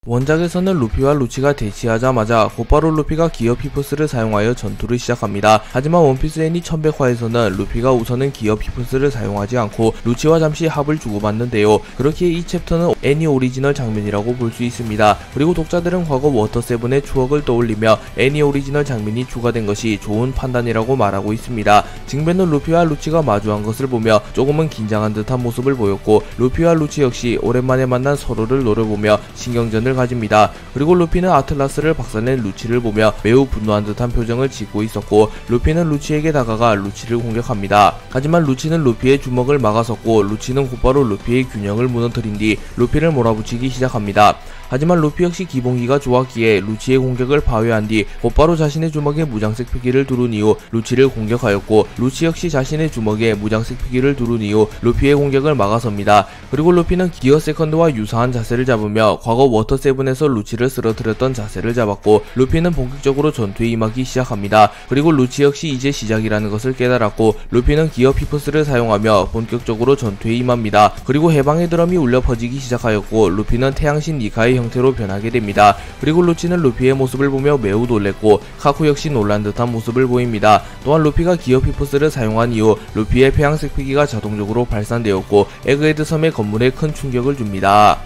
원작에서는 루피와 루치가 대치하자마자 곧바로 루피가 기어 피플스를 사용하여 전투를 시작합니다. 하지만 원피스 애니 1100화에서는 루피가 우선은 기어 피플스를 사용하지 않고 루치와 잠시 합을 주고받는데요. 그렇기에 이 챕터는 애니 오리지널 장면이라고 볼 수 있습니다. 그리고 독자들은 과거 워터7의 추억을 떠올리며 애니 오리지널 장면이 추가된 것이 좋은 판단이라고 말하고 있습니다. 징배는 루피와 루치가 마주한 것을 보며 조금은 긴장한 듯한 모습을 보였고, 루피와 루치 역시 오랜만에 만난 서로를 노려보며 신경전을 가집니다. 그리고 루피는 아틀라스를 박살낸 루치를 보며 매우 분노한 듯한 표정을 짓고 있었고, 루피는 루치에게 다가가 루치를 공격합니다. 하지만 루치는 루피의 주먹을 막아섰고, 루치는 곧바로 루피의 균형을 무너뜨린 뒤 루피를 몰아붙이기 시작합니다. 하지만 루피 역시 기본기가 좋았기에 루치의 공격을 파괴한 뒤 곧바로 자신의 주먹에 무장색 피기를 두른 이후 루치를 공격하였고, 루치 역시 자신의 주먹에 무장색 피기를 두른 이후 루피의 공격을 막아섭니다. 그리고 루피는 기어 세컨드와 유사한 자세를 잡으며 과거 워터7에서 루치를 쓰러뜨렸던 자세를 잡았고, 루피는 본격적으로 전투에 임하기 시작합니다. 그리고 루치 역시 이제 시작이라는 것을 깨달았고, 루피는 기어 피플스를 사용하며 본격적으로 전투에 임합니다. 그리고 해방의 드럼이 울려 퍼지기 시작하였고, 루피는 태양신 니카의 형태로 변하게 됩니다. 그리고 루치는 루피의 모습을 보며 매우 놀랬고, 카쿠 역시 놀란 듯한 모습을 보입니다. 또한 루피가 기어 피플스를 사용한 이후 루피의 폐양색 피기가 자동적으로 발산되었고, 에그헤드 섬의 건물에 큰 충격을 줍니다.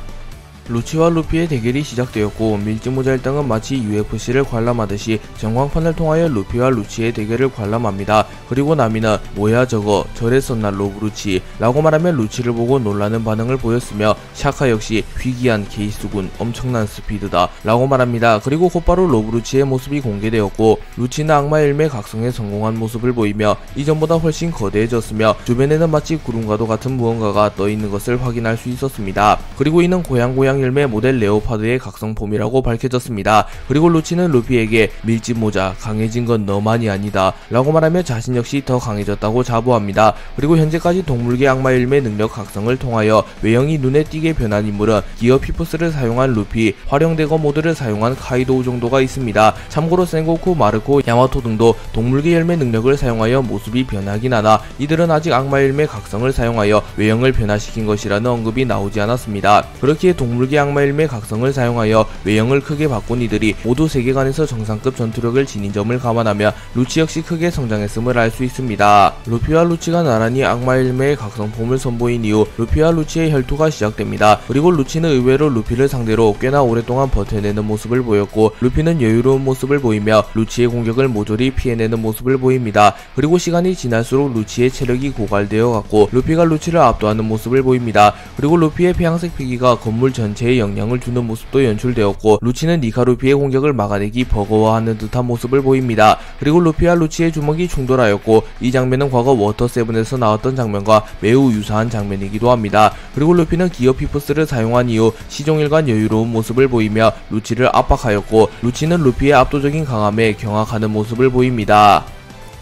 루치와 루피의 대결이 시작되었고, 밀짚모자 일당은 마치 UFC를 관람하듯이 전광판을 통하여 루피와 루치의 대결을 관람합니다. 그리고 나미는 뭐야 저거 저랬었나 로브루치 라고 말하며 루치를 보고 놀라는 반응을 보였으며, 샤카 역시 희귀한 케이스군 엄청난 스피드다 라고 말합니다. 그리고 곧바로 로브루치의 모습이 공개되었고, 루치는 악마의 열매 각성에 성공한 모습을 보이며 이전보다 훨씬 거대해졌으며 주변에는 마치 구름과도 같은 무언가가 떠있는 것을 확인할 수 있었습니다. 그리고 이는 고양 열매 모델 레오파드의 각성폼이라고 밝혀졌습니다. 그리고 루치는 루피에게 밀짚모자 강해진 건 너만이 아니다 라고 말하며 자신 역시 더 강해졌다고 자부합니다. 그리고 현재까지 동물계 악마 열매 능력 각성을 통하여 외형이 눈에 띄게 변한 인물은 기어 피플스를 사용한 루피, 활용대거 모드를 사용한 카이도우 정도가 있습니다. 참고로 센고쿠, 마르코, 야마토 등도 동물계 열매 능력을 사용하여 모습이 변하긴 하나 이들은 아직 악마 열매 각성을 사용하여 외형을 변화시킨 것이라는 언급이 나오지 않았습니다. 그렇기에 동물계 악마 열매 각성을 사용하여 외형을 크게 바꾼 이들이 모두 세계관에서 정상급 전투력을 지닌 점을 감안하며 루치 역시 크게 성장했음을 알 수 있습니다. 루피와 루치가 나란히 악마 열매의 각성폼을 선보인 이후 루피와 루치의 혈투가 시작됩니다. 그리고 루치는 의외로 루피를 상대로 꽤나 오랫동안 버텨내는 모습을 보였고, 루피는 여유로운 모습을 보이며 루치의 공격을 모조리 피해내는 모습을 보입니다. 그리고 시간이 지날수록 루치의 체력이 고갈되어 갔고, 루피가 루치를 압도하는 모습을 보입니다. 그리고 루피의 폐양색 피기가 건물 전체에 영향을 주는 모습도 연출되었고, 루치는 니카 루피의 공격을 막아내기 버거워하는 듯한 모습을 보입니다. 그리고 루피와 루치의 주먹이 충돌하였고, 이 장면은 과거 워터7에서 나왔던 장면과 매우 유사한 장면이기도 합니다. 그리고 루피는 기어 피플스를 사용한 이후 시종일관 여유로운 모습을 보이며 루치를 압박하였고, 루치는 루피의 압도적인 강함에 경악하는 모습을 보입니다.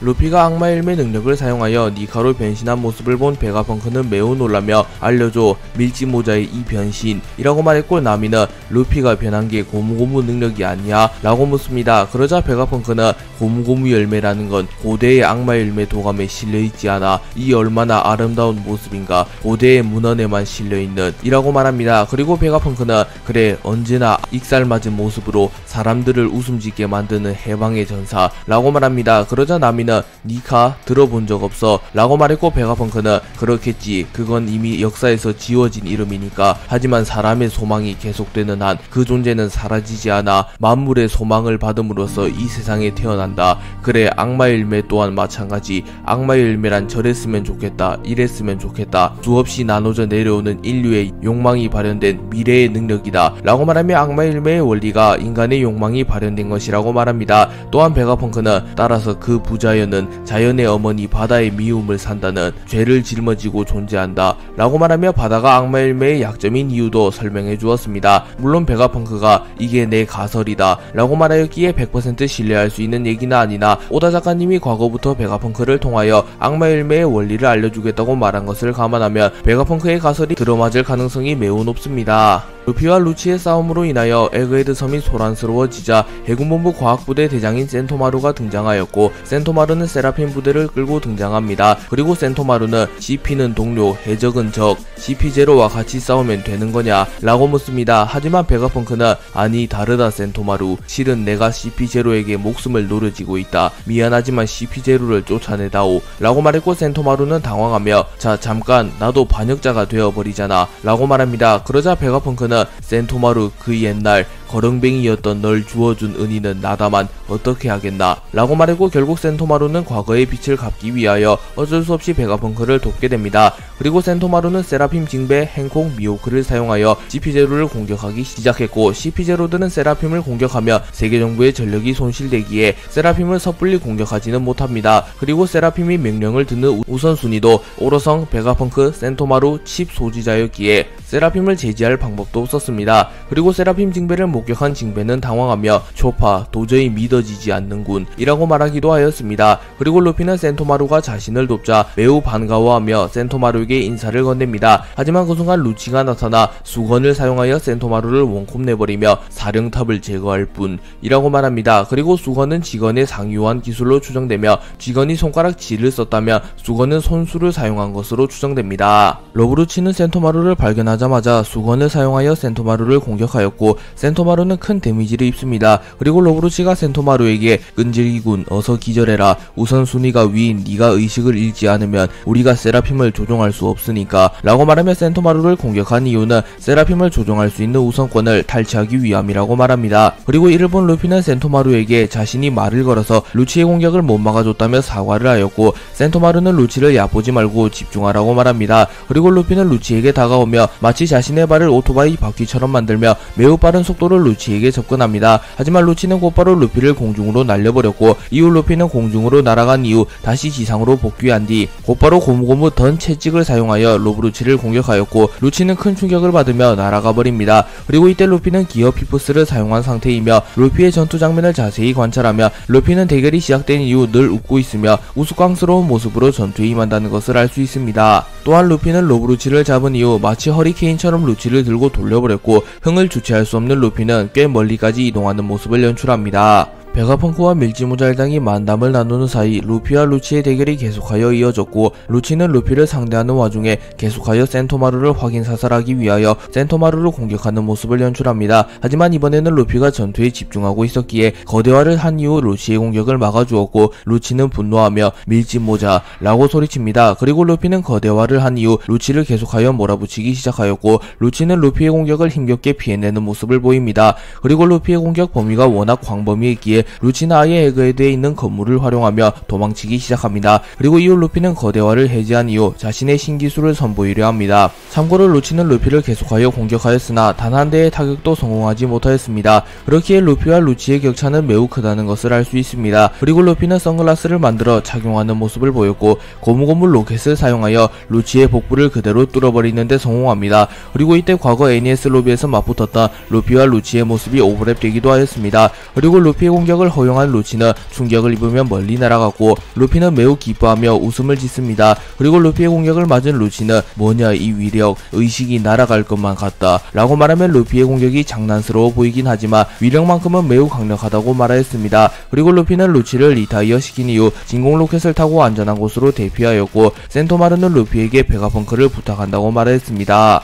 루피가 악마 열매 능력을 사용하여 니카로 변신한 모습을 본 베가펑크는 매우 놀라며 알려줘 밀짚모자의 이 변신 이라고 말했고, 나미는 루피가 변한 게 고무고무 능력이 아니야 라고 묻습니다. 그러자 베가펑크는 고무고무 열매라는 건 고대의 악마 열매 도감에 실려있지 않아 이 얼마나 아름다운 모습인가, 고대의 문헌에만 실려있는 이라고 말합니다. 그리고 베가펑크는 그래 언제나 익살맞은 모습으로 사람들을 웃음짓게 만드는 해방의 전사 라고 말합니다. 그러자 나미는 니카 들어본 적 없어 라고 말했고, 베가펑크는 그렇겠지 그건 이미 역사에서 지워진 이름이니까, 하지만 사람의 소망이 계속되는 한 그 존재는 사라지지 않아 만물의 소망을 받음으로써 이 세상에 태어난다. 그래 악마 열매 또한 마찬가지. 악마 열매란 저랬으면 좋겠다 이랬으면 좋겠다 수없이 나눠져 내려오는 인류의 욕망이 발현된 미래의 능력이다 라고 말하며 악마 열매의 원리가 인간의 욕망이 발현된 것이라고 말합니다. 또한 베가펑크는 따라서 그 부자연은 자연의 어머니 바다의 미움을 산다는 죄를 짊어지고 존재한다 라고 말하며 바다가 악마 열매의 약점인 이유도 설명해 주었습니다. 물론 베가펑크가 이게 내 가설이다 라고 말하였기에 100% 신뢰할 수 있는 얘기는 아니나, 오다 작가님이 과거부터 베가펑크를 통하여 악마 열매의 원리를 알려주겠다고 말한 것을 감안하면 베가펑크의 가설이 들어맞을 가능성이 매우 높습니다. 루피와 루치의 싸움으로 인하여 에그헤드 섬이 소란스러워지자 해군본부 과학부대 대장인 센토마루가 등장하였고, 센토마루는 세라핀 부대를 끌고 등장합니다. 그리고 센토마루는 CP는 동료, 해적은 적, CP0와 같이 싸우면 되는 거냐 라고 묻습니다. 하지만 베가펑크는 아니 다르다 센토마루, 실은 내가 CP0에게 목숨을 노려지고 있다. 미안하지만 CP0를 쫓아내다오 라고 말했고, 센토마루는 당황하며 자 잠깐 나도 반역자가 되어버리잖아 라고 말합니다. 그러자 베가펑크는 센토마루, 그 옛날 거렁뱅이였던 널 주워준 은인은 나다만 어떻게 하겠나 라고 말했고, 결국 센토마루는 과거의 빛을 갚기 위하여 어쩔 수 없이 베가펑크를 돕게 됩니다. 그리고 센토마루는 세라핌 징배, 행콩, 미호크를 사용하여 CP0를 공격하기 시작했고, CP0들은 세라핌을 공격하며 세계정부의 전력이 손실되기에 세라핌을 섣불리 공격하지는 못합니다. 그리고 세라핌이 명령을 듣는 우선순위도 오로성, 베가펑크, 센토마루, 칩 소지자였기에 세라핌을 제지할 방법도 없었습니다. 그리고 세라핌 징배를 목격한 징배는 당황하며 초파, 도저히 믿어지지 않는군 이라고 말하기도 하였습니다. 그리고 루피는 센토마루가 자신을 돕자 매우 반가워하며 센토마루에게 인사를 건넵니다. 하지만 그 순간 루치가 나타나 수건을 사용하여 센토마루를 원콤 내버리며 사령탑을 제거할 뿐 이라고 말합니다. 그리고 수건은 직원의 상유한 기술로 추정되며, 직원이 손가락 G를 썼다면 수건은 손수를 사용한 것으로 추정됩니다. 러브루치는 센토마루를 발견하자마자 수건을 사용하여 센토마루를 공격하였고, 센토마루는 큰 데미지를 입습니다. 그리고 러브루치가 센토마루에게 끈질기군, 어서 기절해라, 우선순위가 위인 네가 의식을 잃지 않으면 우리가 세라핌을 조종할 수 없으니까 라고 말하며 센토마루를 공격한 이유는 세라핌을 조종할 수 있는 우선권을 탈취하기 위함이라고 말합니다. 그리고 이를 본 루피는 센토마루에게 자신이 말을 걸어서 루치의 공격을 못 막아줬다며 사과를 하였고, 센토마루는 루치를 얕보지 말고 집중하라고 말합니다. 그리고 루피는 루치에게 다가오며 마치 자신의 발을 오토바이 바퀴처럼 만들며 매우 빠른 속도로 루치에게 접근합니다. 하지만 루치는 곧바로 루피를 공중으로 날려버렸고, 이후 루피는 공중으로 날아간 이후 다시 지상으로 복귀한 뒤 곧바로 고무고무 던 채찍을 사용하여 러브루치를 공격하였고, 루치는 큰 충격을 받으며 날아가 버립니다. 그리고 이때 루피는 기어 피프스를 사용한 상태이며, 루피의 전투 장면을 자세히 관찰하며 루피는 대결이 시작된 이후 늘 웃고 있으며 우스꽝스러운 모습으로 전투에 임한다는 것을 알 수 있습니다. 또한 루피는 러브루치를 잡은 이후 마치 허리케인처럼 루치를 들고 돌려버렸고, 흥을 주체할 수 없는 루피는 꽤 멀리까지 이동하는 모습을 연출합니다. 베가펑크와 밀지모자1당이 만담을 나누는 사이 루피와 루치의 대결이 계속하여 이어졌고, 루치는 루피를 상대하는 와중에 계속하여 센토마루를 확인 사살하기 위하여 센토마루를 공격하는 모습을 연출합니다. 하지만 이번에는 루피가 전투에 집중하고 있었기에 거대화를 한 이후 루치의 공격을 막아주었고, 루치는 분노하며 밀지모자 라고 소리칩니다. 그리고 루피는 거대화를 한 이후 루치를 계속하여 몰아붙이기 시작하였고, 루치는 루피의 공격을 힘겹게 피해내는 모습을 보입니다. 그리고 루피의 공격 범위가 워낙 광범위했기에 루치는 아예 에그헤드에 있는 건물을 활용하며 도망치기 시작합니다. 그리고 이후 루피는 거대화를 해제한 이후 자신의 신기술을 선보이려 합니다. 참고로 루치는 루피를 계속하여 공격하였으나 단 한 대의 타격도 성공하지 못하였습니다. 그렇기에 루피와 루치의 격차는 매우 크다는 것을 알 수 있습니다. 그리고 루피는 선글라스를 만들어 착용하는 모습을 보였고, 고무고무 로켓을 사용하여 루치의 복부를 그대로 뚫어버리는 데 성공합니다. 그리고 이때 과거 NES 로비에서 맞붙었던 루피와 루치의 모습이 오버랩되기도 하였습니다. 그리고 루피의 공격을 허용한 루치는 충격을 입으며 멀리 날아갔고, 루피는 매우 기뻐하며 웃음을 짓습니다. 그리고 루피의 공격을 맞은 루치는 뭐냐 이 위력, 의식이 날아갈 것만 같다 라고 말하면 루피의 공격이 장난스러워 보이긴 하지만 위력만큼은 매우 강력하다고 말하였습니다. 그리고 루피는 루치를 리타이어 시킨 이후 진공 로켓을 타고 안전한 곳으로 대피하였고, 센토마루는 루피에게 베가펑크를 부탁한다고 말하였습니다.